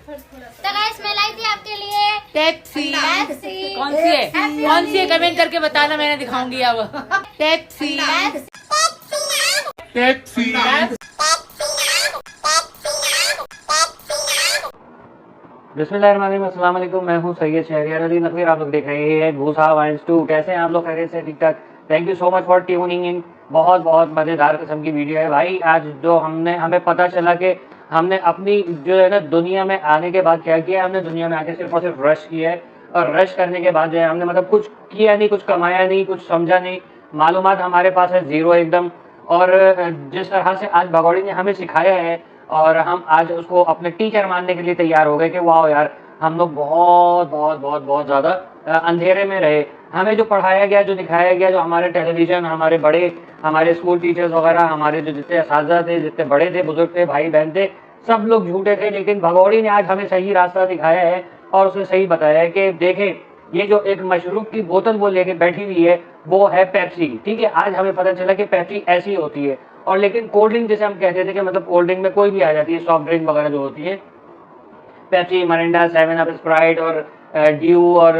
तो गाइस मैं लाई थी आपके लिए टैक्सी। टैक्सी। कौन सी है? कौन सी है? कमेंट करके बताना, मैंने दिखाऊंगी अब। Taxi taxi. बिस्मिल्लाहिर्रहमानिर्रहीम, अस्सलाम वालेकुम। मैं हूं सैयद शहरियार अली नकवी। आप लोग देख रहे हैं भूसा वाइन्स 2। कैसे हैं आप लोग? खैरियत से? ठीक ठाक। Thank you so much for tuning in. बहुत बहुत मज़ेदार किस्म की वीडियो है भाई। आज जो हमें पता चला कि हमने अपनी जो है ना दुनिया में आने के बाद क्या किया, हमने दुनिया में आके सिर्फ और सिर्फ रश किया है। और रश करने के बाद जो है हमने मतलब कुछ किया नहीं, कुछ कमाया नहीं, कुछ समझा नहीं। मालूमात हमारे पास है ज़ीरो एकदम। और जिस तरह से आज भगोड़ी ने हमें सिखाया है और हम आज उसको अपने टीचर मानने के लिए तैयार हो गए कि वाह यार, हम लोग बहुत बहुत बहुत बहुत ज़्यादा अंधेरे में रहे। हमें जो पढ़ाया गया, जो दिखाया गया, जो हमारे टेलीविज़न, हमारे बड़े, हमारे स्कूल टीचर्स वगैरह, हमारे जो जितने असातिज़ा थे, जितने बड़े थे, बुजुर्ग थे, भाई बहन थे, सब लोग झूठे थे। लेकिन भगोड़ी ने आज हमें सही रास्ता दिखाया है और उसने सही बताया है कि देखें, ये जो एक मशरूब की बोतल वो लेके बैठी हुई है वो है पेप्सी। ठीक है, आज हमें पता चला कि पेप्सी ऐसी होती है। और लेकिन कोल्ड ड्रिंक जैसे हम कहते थे कि मतलब कोल्ड ड्रिंक में कोई भी आ जाती है, सॉफ्ट ड्रिंक वगैरह जो होती है, पेप्सी, मरिंडा, 7 अप, स्प्राइट और ड्यू और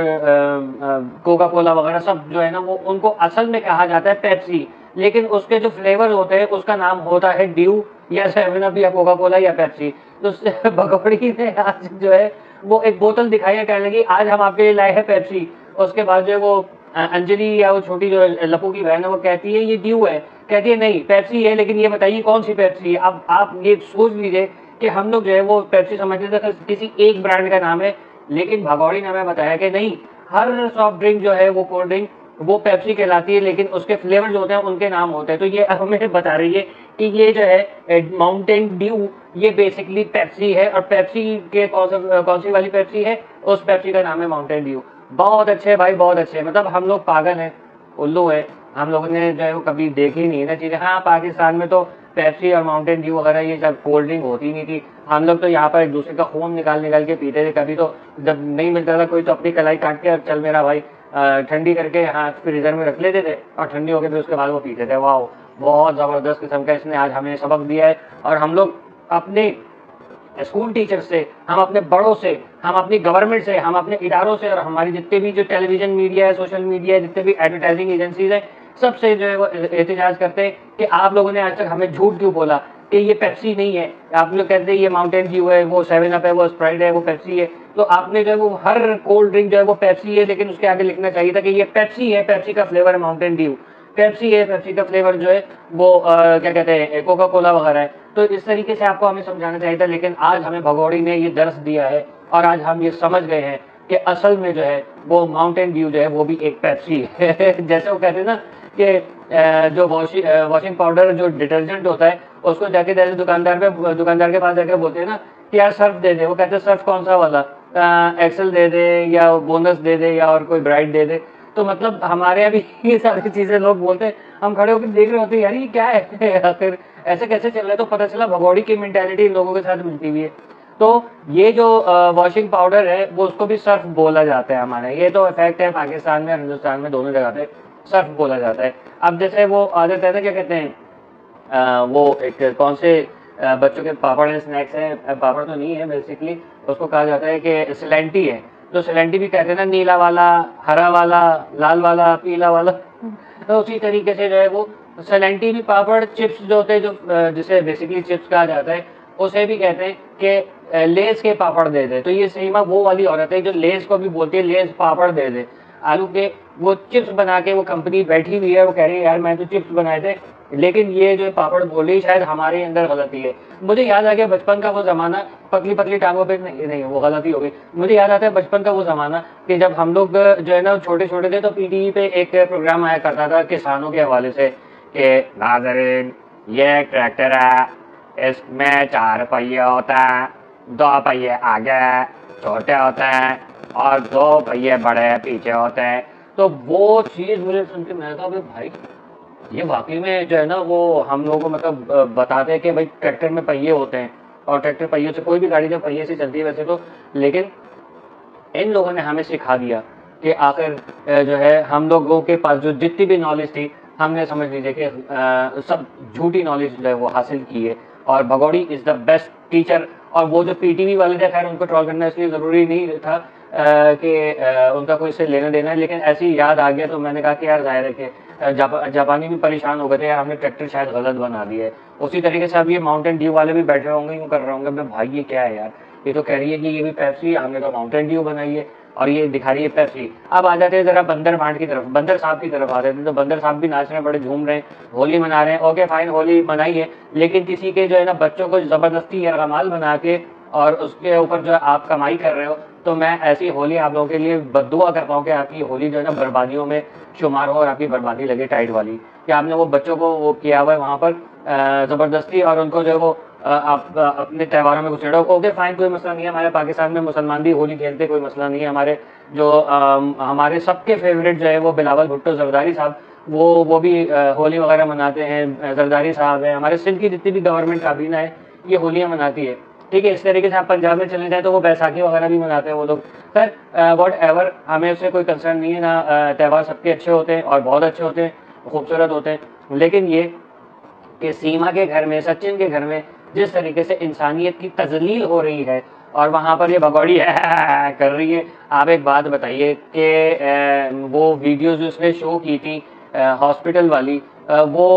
कोका कोला वगैरह सब जो है ना वो उनको असल में कहा जाता है पेप्सी। लेकिन उसके जो फ्लेवर होते हैं उसका नाम होता है ड्यू या 7 अप या कोका कोला या पेप्सी। तो भगोड़ी ने आज जो है वो एक बोतल दिखाई है, कहने लगी आज हम आपके लिए लाए हैं पेप्सी। उसके बाद जो है वो अंजलि या वो छोटी जो लपू की बहन है वो कहती है ये ड्यू है, कहती है नहीं पेप्सी है, लेकिन ये बताइए कौन सी पेप्सी है। अब आप ये सोच लीजिए कि हम लोग जो है वो पेप्सी समझते थे किसी एक ब्रांड का नाम है, लेकिन भगोड़ी ने हमें बताया कि नहीं, हर सॉफ्ट ड्रिंक जो है वो कोल्ड ड्रिंक वो पेप्सी कहलाती है, लेकिन उसके फ्लेवर जो होते हैं उनके नाम होते हैं। तो ये हमें बता रही है कि ये जो है माउंटेन ड्यू ये बेसिकली पेप्सी है। और पेप्सी के कौन सी वाली पेप्सी है, उस पेप्सी का नाम है माउंटेन ड्यू। बहुत अच्छे भाई, बहुत अच्छे। मतलब हम लोग पागल हैं, उल्लू है, हम लोगों ने जो है वो कभी देखी नहीं ना चीज़ें। हाँ, पाकिस्तान में तो पेप्सी और माउंटेन ड्यू वगैरह ये सब कोल्ड ड्रिंक होती नहीं थी। हम लोग तो यहाँ पर एक दूसरे का खून निकाल निकाल के पीते थे। कभी तो जब नहीं मिलता था कोई तो अपनी कलाई काट के चल मेरा भाई ठंडी करके यहाँ फ्रीजर में रख लेते थे और ठंडी हो गई फिर उसके बाद वो पीते थे। वाह, बहुत ज़बरदस्त किस्म का इसने आज हमें सबक दिया है। और हम लोग अपने स्कूल टीचर से, हम अपने बड़ों से, हम अपनी गवर्नमेंट से, हम अपने इदारों से और हमारी जितने भी जो टेलीविजन मीडिया है, सोशल मीडिया है, जितने भी एडवर्टाइजिंग एजेंसीज हैं, सबसे जो है वो एहतजाज करते हैं कि आप लोगों ने आज तक हमें झूठ क्यों बोला कि ये पेप्सी नहीं है। आप लोग कहते हैं ये माउंटेन ड्यू है, वो 7 अप है, वो स्प्राइट है, वो पेप्सी है। तो आपने जो है वो हर कोल्ड ड्रिंक जो है वो पेप्सी है, लेकिन उसके आगे लिखना चाहिए था कि ये पेप्सी है, पेप्सी का फ्लेवर है माउंटेन ड्यू, पेप्सी है, पेप्सी का फ्लेवर जो है वो क्या कहते हैं कोका कोला वगैरह है। तो इस तरीके से आपको हमें समझाना चाहिए था, लेकिन आज हमें भगोड़ी ने ये दर्श दिया है और आज हम ये समझ गए हैं कि असल में जो है वो माउंटेन ड्यू जो है वो भी एक पेप्सी है। जैसे वो कहते हैं ना कि जो वॉशिंग पाउडर जो डिटर्जेंट होता है उसको जाके जैसे दुकानदार के पास जाके बोलते हैं ना कि यार सर्फ दे दे, वो कहते हैं सर्फ कौन सा वाला, एक्सेल दे दे या बोनस दे दे या और कोई ब्राइट दे दे। तो मतलब हमारे यहाँ भी ये सारी चीज़ें लोग बोलते हैं, हम खड़े होकर देख रहे होते हैं यार ये क्या है, आखिर ऐसे कैसे चल रहा है। तो पता चला भगोड़ी की मेंटालिटी लोगों के साथ मिलती हुई है। तो ये जो वॉशिंग पाउडर है वो उसको भी सर्फ बोला जाता है हमारे। ये तो इफेक्ट है पाकिस्तान में और हिंदुस्तान में, दोनों जगह पे सर्फ बोला जाता है। अब जैसे वो आदत है ना, क्या कहते हैं वो एक कौन से बच्चों के पापड़ हैं, स्नैक्स हैं, पापड़ तो नहीं है बेसिकली, उसको कहा जाता है कि सिलेंटी है। तो सिलेंटी भी कहते हैं ना, नीला वाला, हरा वाला, लाल वाला, पीला वाला। तो उसी तरीके से जो है वो सिलेंटी भी पापड़, चिप्स जो होते हैं, जो जिसे बेसिकली चिप्स कहा जाता है, उसे भी कहते हैं कि लेस के पापड़ दे दे। तो ये सीमा वो वाली औरत है जो लेस को भी बोलती है लेस पापड़ दे दे। आलू के वो चिप्स बना के वो कंपनी बैठी हुई है, वो कह रही है यार मैं तो चिप्स बनाए थे, लेकिन ये जो पापड़ बोली शायद हमारे अंदर गलती है। मुझे याद आ गया बचपन का वो ज़माना, पतली पतली टांगों पे नहीं वो गलती हो गई। मुझे याद आता है बचपन का वो ज़माना कि जब हम लोग जो है ना छोटे छोटे थे तो पीटीवी पे एक प्रोग्राम आया करता था किसानों के हवाले से कि नाज़रीन ये ट्रैक्टर है, इसमें 4 पहिए होता है, 2 पहिए आगे छोटे होते हैं और 2 पहिए बड़े पीछे होते हैं। तो वो चीज़ मुझे सुन के मैंने कहा भाई ये वाकई में जो है ना वो हम लोगों को मतलब बताते हैं कि भाई ट्रैक्टर में पहिए होते हैं और ट्रैक्टर पहियों से, कोई भी गाड़ी जो पहिए से चलती है वैसे तो, लेकिन इन लोगों ने हमें सिखा दिया कि आखिर जो है हम लोगों के पास जो जितनी भी नॉलेज थी हमने समझ लीजिए कि सब झूठी नॉलेज जो है वो हासिल की है। और भगोड़ी इज़ द बेस्ट टीचर और वो जो पीटीवी वाले थे, खैर उनको ट्रोल करना इसलिए जरूरी नहीं था कि उनका कोई इससे लेना देना है, लेकिन ऐसी याद आ गया तो मैंने कहा कि यार जाहिर है कि जापानी भी परेशान हो गए थे यार, हमने ट्रैक्टर शायद गलत बना दिया है। उसी तरीके से अब ये माउंटेन ड्यू वाले भी बैठे होंगे, यूँ कर रहे होंगे मैं भाई ये क्या है यार, ये तो कह रही है कि ये भी पेप्सी, हमने तो माउंटेन ड्यू बनाई है और ये दिखा रही है पेप्सी। अब आ जाते हैं जरा बंदर भांड की तरफ, बंदर साहब की तरफ आ जाते हैं। तो बंदर साहब भी नाच रहे हैं, बड़े झूम रहे हैं, होली मना रहे हैं। ओके फाइन, होली मनाइए, लेकिन किसी के जो है ना बच्चों को जबरदस्ती यरगमाल बना के और उसके ऊपर जो है आप कमाई कर रहे हो, तो मैं ऐसी होली आप लोगों के लिए बद्दुआ करता हूँ कि आपकी होली जो है ना बर्बादियों में शुमार हो और आपकी बर्बादी लगे टाइट वाली, कि आपने वो बच्चों को वो किया हुआ है वहाँ पर जबरदस्ती, और उनको जो है वो आप अपने त्योहारों में घुसेड़ो। ओके फाइन, कोई मसला नहीं है, हमारे पाकिस्तान में मुसलमान भी होली खेलते, कोई मसला नहीं है। हमारे जो हमारे सबके फेवरेट जो है वो बिलावल भुट्टो जरदारी साहब, वो भी होली वगैरह मनाते हैं। जरदारी साहब है, हमारे सिंध की जितनी भी गवर्नमेंट काबीना है ये होलियाँ मनाती है, ठीक है। इस तरीके से आप पंजाब में चले जाए तो वो बैसाखी वगैरह भी मनाते हैं वो लोग। खैर वॉट एवर, हमें उससे कोई कंसर्न नहीं है ना। त्यौहार सबके अच्छे होते हैं और बहुत अच्छे होते हैं, खूबसूरत होते हैं, लेकिन ये कि सीमा के घर में, सचिन के घर में जिस तरीके से इंसानियत की तजलील हो रही है और वहाँ पर ये भगौड़ी कर रही है। आप एक बात बताइए कि वो वीडियोस जो उसने शो की थी हॉस्पिटल वाली, वो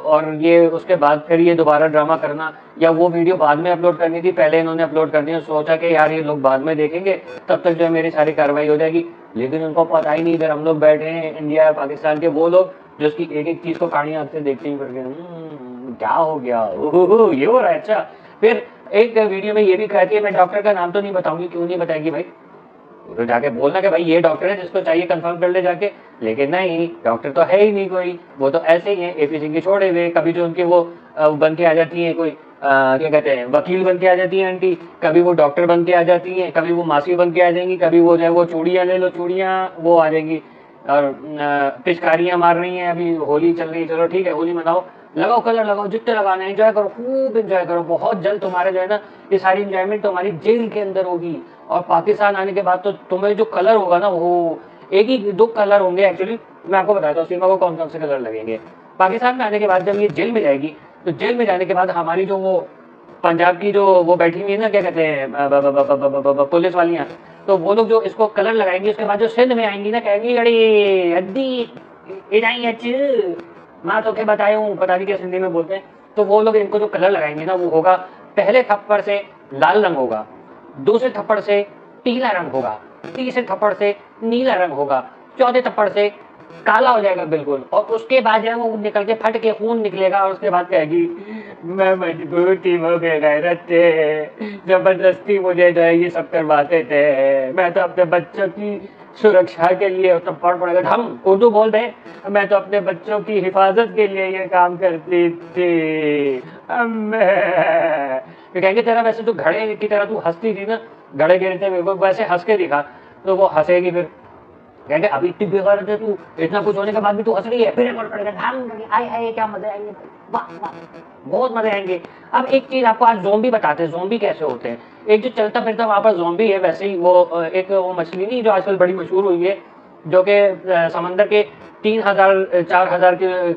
और ये उसके बाद फिर ये दोबारा ड्रामा करना, या वो वीडियो बाद में अपलोड करनी थी, पहले इन्होंने अपलोड कर दी, सोचा कि यार ये लोग बाद में देखेंगे तब तक जो है मेरी सारी कार्रवाई हो जाएगी। लेकिन उनको पता ही नहीं, इधर हम लोग बैठे हैं इंडिया पाकिस्तान के, वो लोग जो उसकी एक एक चीज को कहानी आंख से देखते ही फिर क्या हो गया, ये हो रहा है। अच्छा, फिर एक वीडियो में ये भी कहती है, मैं डॉक्टर का नाम तो नहीं बताऊंगी, क्यों नहीं बताएगी भाई, तो जाके बोलना कि भाई ये डॉक्टर है, जिसको चाहिए कंफर्म कर ले जाके। लेकिन नहीं, डॉक्टर तो है ही नहीं कोई, वो तो ऐसे ही है एपी सिंह के छोड़े हुए। कभी जो उनके वो बन के आ जाती है कोई क्या कहते हैं, वकील बन के आ जाती है आंटी, कभी वो डॉक्टर बन के आ जाती है, कभी वो मासी बन के आ जाएंगी, कभी वो जो है वो चूड़ियाँ ले लो, चूड़ियाँ वो आ जाएंगी, और पिचकारियाँ मार रही हैं। अभी होली चल रही है, चलो ठीक है होली मनाओ, लगाओ कलर लगाओ, जितने लगाना है एंजॉय करो, खूब एंजॉय करो। बहुत जल्द तुम्हारे जो है ना ये सारी एंजॉयमेंट तुम्हारी जेल के अंदर होगी, और पाकिस्तान आने के बाद तो तुम्हें जो कलर होगा ना, वो एक ही दो कलर होंगे एक्चुअली। मैं आपको बताता हूँ सीमा को कौन कौन से कलर लगेंगे। पाकिस्तान में आने के बाद जब ये जेल में जाएगी, तो जेल में जाने के बाद हमारी जो वो पंजाब की जो वो बैठी हुई है ना, क्या कहते हैं पुलिस वालियाँ, तो वो लोग जो इसको कलर लगाएंगी, उसके बाद जो सिंध में आएंगी ना, कहेंगी अरे अद्दी मैं तो क्या बताया हूँ, पता नहीं क्या हिंदी में बोलते हैं। तो वो लोग इनको जो कलर लगाएंगे ना, वो होगा पहले थप्पड़ से लाल रंग होगा, दूसरे थप्पड़ से पीला रंग होगा, तीसरे थप्पड़ से नीला रंग होगा, चौथे थप्पड़ से काला हो जाएगा बिल्कुल, और उसके बाद जो है वो निकल के फट के खून निकलेगा, और उसके बाद कहेगी मैं मजबूर थी, वो बेगैरत थे, जबरदस्ती मुझे जो है ये सब करवाते थे, मैं तो अपने बच्चों की सुरक्षा के लिए, तब पढ़ पड़ेगा हम उर्दू बोल रहे, मैं तो अपने बच्चों की हिफाजत के लिए ये काम करती थी। कहेंगे तेरा वैसे तो घड़े की तरह तू हंसती थी ना, घड़े गिरते हुए, वो वैसे हंस के दिखा, तो वो हंसेगी। फिर कहेंगे अभी इतनी बेगैरत है तू, इतना कुछ होने के बाद भी तू हंस रही है, फिर एक पड़ेगा आए आए क्या मजे आएंगे, वाह वाह बहुत मजे आएंगे। अब एक चीज आपको आज ज़ोंबी बताते हैं, ज़ोंबी कैसे होते हैं। एक जो चलता फिरता वहाँ पर ज़ोंबी है, वैसे ही वो एक वो मछली नहीं जो आजकल बड़ी मशहूर हुई है, जो कि समंदर के 3000-4000 के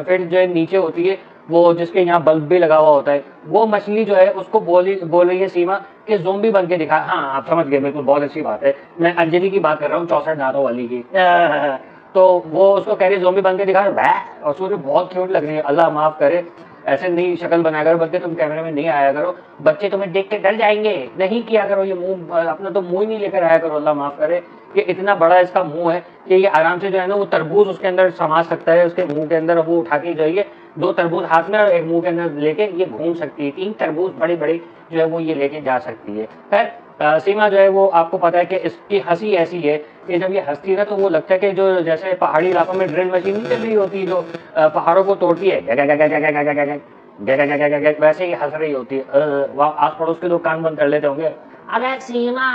फीट जो है नीचे होती है, वो जिसके यहाँ बल्ब भी लगा हुआ होता है, वो मछली जो है उसको बोल रही है सीमा कि ज़ोंबी बन के दिखा। हाँ आप समझ गए, बिल्कुल बहुत अच्छी बात है, मैं अंजलि की बात कर रहा हूँ, 64 दांतों वाली की। तो वो उसको कह रही है ज़ोंबी बन के दिखा, और उसको बहुत क्यूट लग रही है। अल्लाह माफ करे, ऐसे नहीं शक्ल बनाया करो, बल्कि तुम कैमरे में नहीं आया करो, बच्चे तुम्हें देख के डर जाएंगे, नहीं किया करो ये मुंह, अपना तो मुंह ही नहीं लेकर आया करो। अल्लाह माफ करे, ये इतना बड़ा इसका मुंह है कि ये आराम से जो है ना वो तरबूज उसके अंदर समा सकता है, उसके मुंह के अंदर वो उठा के जाइए, 2 तरबूज हाथ में और एक मुंह के अंदर लेके ये घूम सकती है, 3 तरबूज बड़े बड़े जो है वो ये लेके जा सकती है। खैर सीमा जो है वो आपको पता है कि इसकी हंसी ऐसी है कि जब ये हंसती है ना, तो वो लगता है कि जो जैसे पहाड़ी इलाकों में ड्रिल मशीन नहीं चल रही होती जो पहाड़ों को तोड़ती है, वैसे ही हंस रही होती है। आस पड़ोस के लोग कान बंद कर लेते होंगे, अरे सीमा,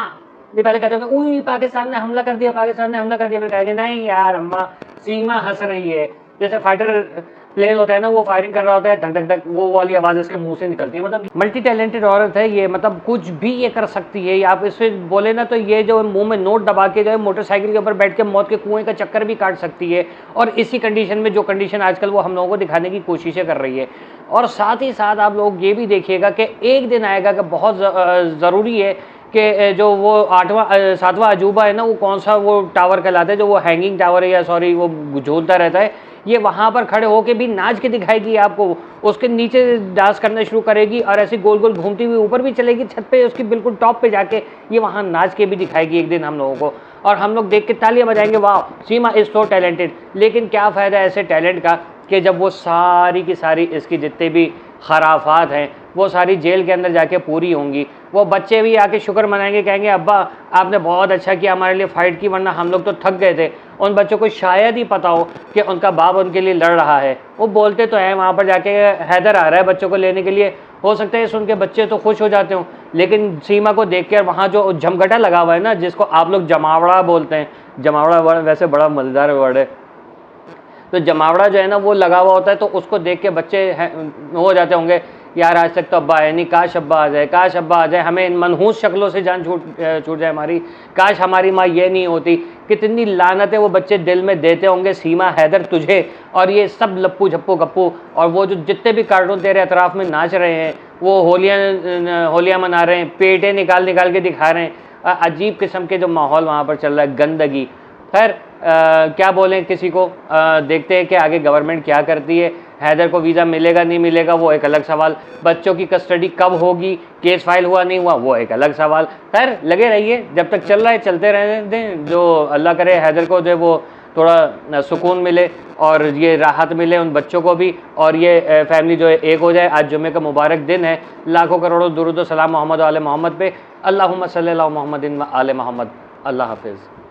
ये पहले कहते होंगे उई पाकिस्तान ने हमला कर दिया, पाकिस्तान ने हमला कर दिया, फिर कहेंगे नहीं यार अम्मा सीमा हंस रही है। जैसे फाइटर प्लेन होता है ना, वो फायरिंग कर रहा होता है, धक धक धक, वो वाली आवाज़ इसके मुंह से निकलती है। मतलब मल्टी टैलेंटेड औरत है ये, मतलब कुछ भी ये कर सकती है। आप इससे बोले ना तो ये जो मुंह में नोट दबा के जो है मोटरसाइकिल के ऊपर बैठ के मौत के कुएं का चक्कर भी काट सकती है। और इसी कंडीशन में, जो कंडीशन आजकल वो हम लोगों को दिखाने की कोशिशें कर रही है। और साथ ही साथ आप लोग ये भी देखिएगा कि एक दिन आएगा कि बहुत ज़रूरी है कि जो वो 7वां अजूबा है ना, वो कौन सा वो टावर कहलाता है, जो वो हैंगिंग टावर है, या सॉरी वो झूलता रहता है, ये वहाँ पर खड़े होके भी नाच के दिखाएगी आपको। उसके नीचे डांस करना शुरू करेगी और ऐसी गोल गोल घूमती हुई ऊपर भी चलेगी छत पे, उसकी बिल्कुल टॉप पे जाके ये वहाँ नाच के भी दिखाएगी एक दिन हम लोगों को। और हम लोग देख के तालियां बजाएंगे, वाह सीमा इज़ सो टैलेंटेड। लेकिन क्या फ़ायदा ऐसे टैलेंट का कि जब वो सारी की सारी इसकी जितने भी खराफात हैं वो सारी जेल के अंदर जाके पूरी होंगी। वो बच्चे भी आके शुक्र मनाएंगे, कहेंगे अब्बा आपने बहुत अच्छा किया हमारे लिए फ़ाइट की, वरना हम लोग तो थक गए थे। उन बच्चों को शायद ही पता हो कि उनका बाप उनके लिए लड़ रहा है। वो बोलते तो हैं वहाँ पर जाके हैदर आ रहा है बच्चों को लेने के लिए, हो सकता है सुन के बच्चे तो खुश हो जाते हों, लेकिन सीमा को देख कर वहाँ जो झमघटा लगा हुआ है ना, जिसको आप लोग जमावड़ा बोलते हैं, जमावड़ा वर्ड वैसे बड़ा मज़ेदार वर्ड है, तो जमावड़ा जो है ना वो लगा हुआ होता है, तो उसको देख के बच्चे हो जाते होंगे यार आज तक तो अब्बा है नहीं, काश अब्बा आ जाए, काश अब्बा आ जाए, हमें इन मनहूस शक्लों से जान छूट जाए हमारी, काश हमारी माँ ये नहीं होती। कितनी लानतें वो बच्चे दिल में देते होंगे सीमा, हैदर तुझे और ये सब लप्पू झप्पू गप्पू, और वो जो जितने भी कार्टून तेरे अतराफ़ में नाच रहे हैं, वो होलियाँ मना रहे हैं, पेटे निकाल के दिखा रहे हैं, अजीब किस्म के जो माहौल वहाँ पर चल रहा है, गंदगी। खैर क्या बोलें किसी को, देखते हैं कि आगे गवर्नमेंट क्या करती है। हैदर को वीज़ा मिलेगा नहीं मिलेगा वो एक अलग सवाल, बच्चों की कस्टडी कब होगी, केस फाइल हुआ नहीं हुआ वो एक अलग सवाल। खैर लगे रहिए, जब तक चल रहा है चलते रहने दें। जो अल्लाह करे हैदर को जो है वो थोड़ा सुकून मिले और ये राहत मिले उन बच्चों को भी, और ये फैमिली जो है एक हो जाए। आज जुम्मे का मुबारक दिन है, लाखों करोड़ों दुरूद व सलाम मोहम्मद आले मोहम्मद पे, अल्लाहुम्मा सल्ली अला मुहम्मदिन व आले मोहम्मद। अल्लाह हाफिज़।